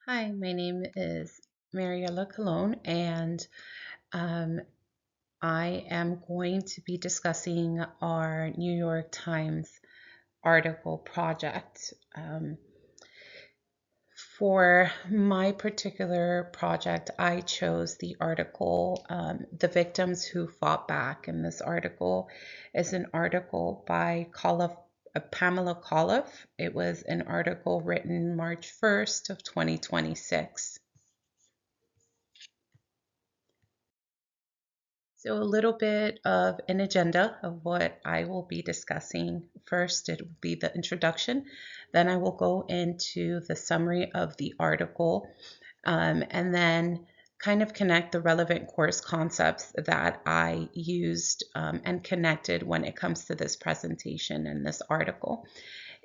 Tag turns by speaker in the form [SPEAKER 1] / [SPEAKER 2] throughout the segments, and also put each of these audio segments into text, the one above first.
[SPEAKER 1] Hi, my name is Mariella Colon, and um, I am going to be discussing our New York Times article project. For my particular project, I chose the article, The Victims Who Fought Back. And this article is an article by Pamela Coliff. It was an article written March 1st of 2026. So a little bit of an agenda of what I will be discussing. First, it will be the introduction. Then I will go into the summary of the article, and then kind of connect the relevant course concepts that I used and connected when it comes to this presentation and this article.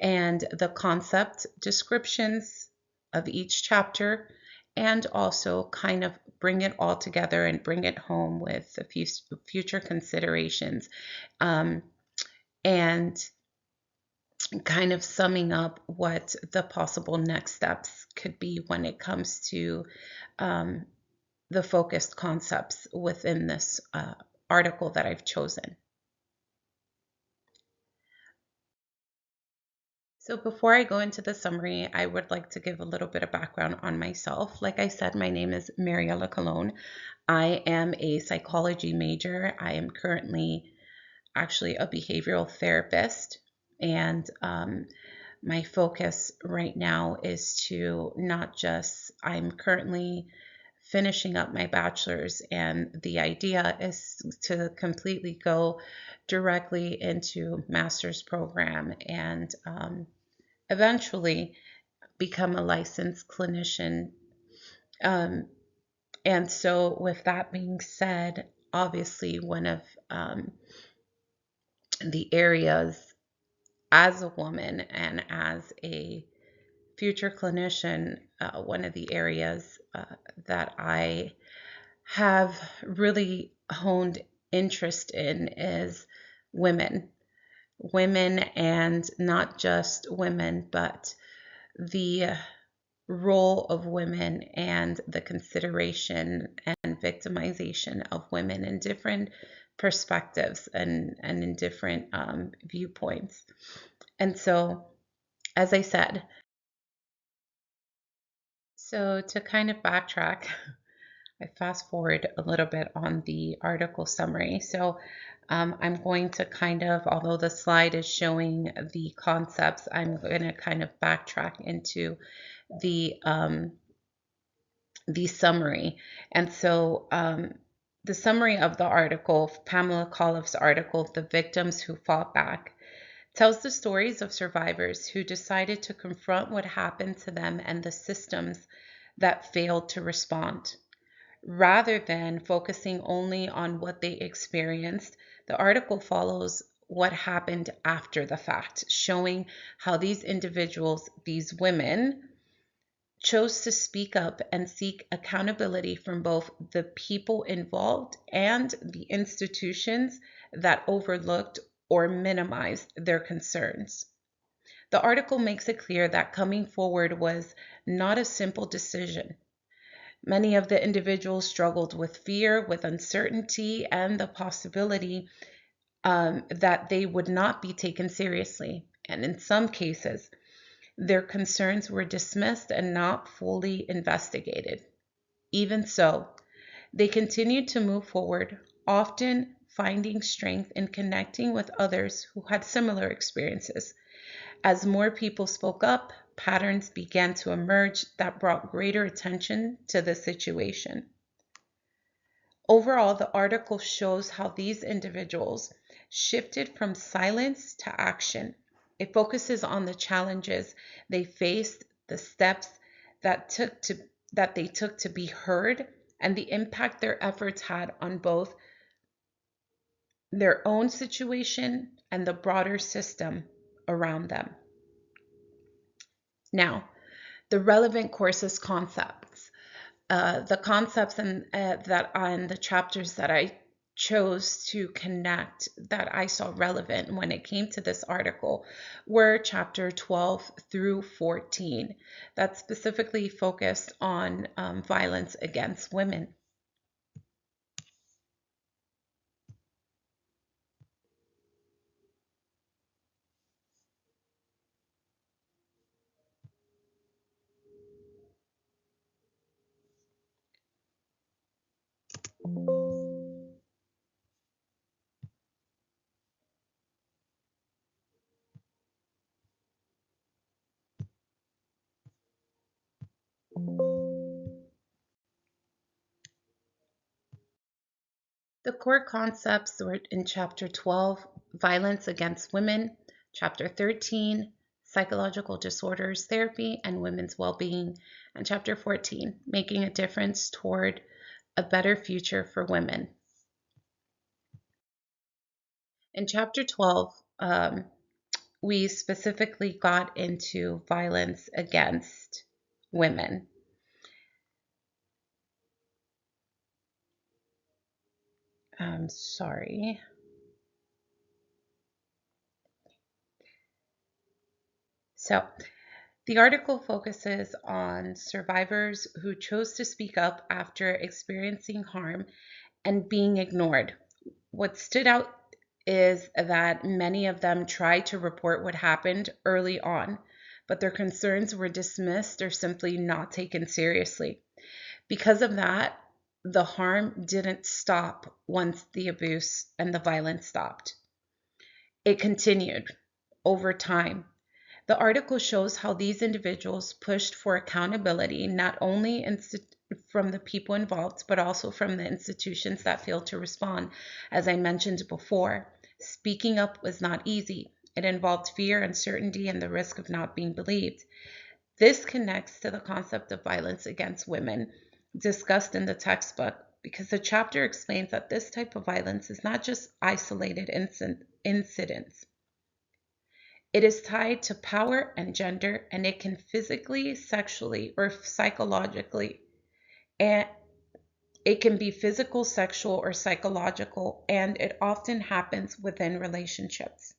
[SPEAKER 1] And the concept descriptions of each chapter, and also kind of bring it all together and bring it home with a few future considerations, and kind of summing up what the possible next steps could be when it comes to um, the focused concepts within this article that I've chosen. So before I go into the summary, I would like to give a little bit of background on myself. Like I said, my name is Mariella Colon. I am a psychology major. I am currently actually a behavioral therapist, and my focus right now is to not just, I'm currently finishing up my bachelor's, and the idea is to completely go directly into master's program and eventually become a licensed clinician. Um, and so, with that being said, obviously, one of the areas as a woman and as a future clinician, one of the areas that I have really honed interest in is women. Women, and not just women, but the role of women and the consideration and victimization of women in different perspectives and in different viewpoints. And so, as I said, so to kind of backtrack, I fast forward a little bit on the article summary. So I'm going to kind of, although the slide is showing the concepts, I'm going to kind of backtrack into the summary. And so the summary of the article, Pamela Coliff's article, The Victims Who Fought Back, tells the stories of survivors who decided to confront what happened to them and the systems that failed to respond. Rather than focusing only on what they experienced, the article follows what happened after the fact, showing how these individuals, these women, chose to speak up and seek accountability from both the people involved and the institutions that overlooked or minimized their concerns. The article makes it clear that coming forward was not a simple decision. Many of the individuals struggled with fear, with uncertainty, and the possibility that they would not be taken seriously. And in some cases, their concerns were dismissed and not fully investigated. Even so, they continued to move forward, often finding strength in connecting with others who had similar experiences. As more people spoke up, patterns began to emerge that brought greater attention to the situation. Overall, the article shows how these individuals shifted from silence to action. It focuses on the challenges they faced, the steps that took to that they took to be heard, and the impact their efforts had on both their own situation and the broader system around them. Now, the relevant courses concepts. The concepts that on the chapters that I chose to connect that I saw relevant when it came to this article were chapter 12 through 14 that specifically focused on violence against women. The core concepts were in Chapter 12, Violence Against Women, Chapter 13, Psychological Disorders Therapy and Women's Well-Being, and Chapter 14, Making a Difference Toward a Better Future for Women. In Chapter 12, we specifically got into violence against women. I'm sorry. So, the article focuses on survivors who chose to speak up after experiencing harm and being ignored. What stood out is that many of them tried to report what happened early on, but their concerns were dismissed or simply not taken seriously. Because of that, the harm didn't stop once the abuse and the violence stopped. It continued over time. The article shows how these individuals pushed for accountability, not only from the people involved, but also from the institutions that failed to respond. As I mentioned before, speaking up was not easy. It involved fear, uncertainty, and the risk of not being believed. This connects to the concept of violence against women discussed in the textbook because the chapter explains that this type of violence is not just isolated incidents. It is tied to power and gender, and it can physically, sexually, or psychologically, and it can be physical, sexual, or psychological, and it often happens within relationships.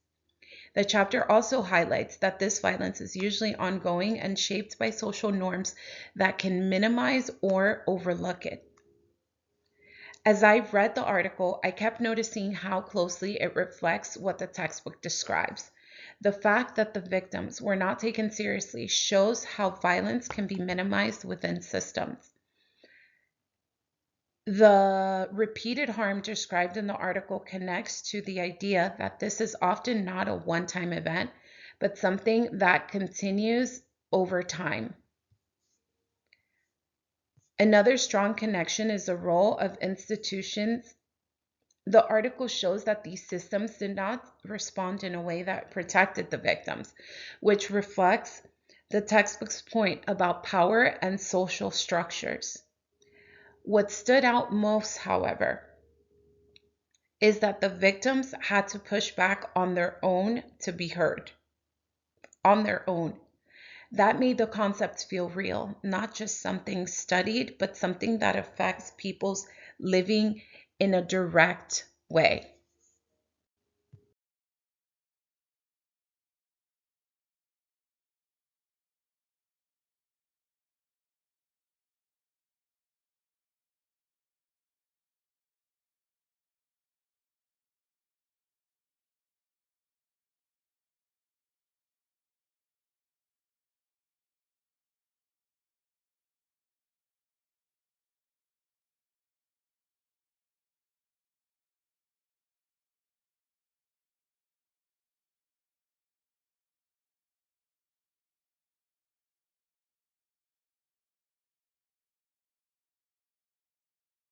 [SPEAKER 1] The chapter also highlights that this violence is usually ongoing and shaped by social norms that can minimize or overlook it. As I read the article, I kept noticing how closely it reflects what the textbook describes. The fact that the victims were not taken seriously shows how violence can be minimized within systems. The repeated harm described in the article connects to the idea that this is often not a one-time event, but something that continues over time. Another strong connection is the role of institutions. The article shows that these systems did not respond in a way that protected the victims, which reflects the textbook's point about power and social structures. What stood out most, however, is that the victims had to push back on their own to be heard. On their own. That made the concept feel real, not just something studied, but something that affects people's living in a direct way.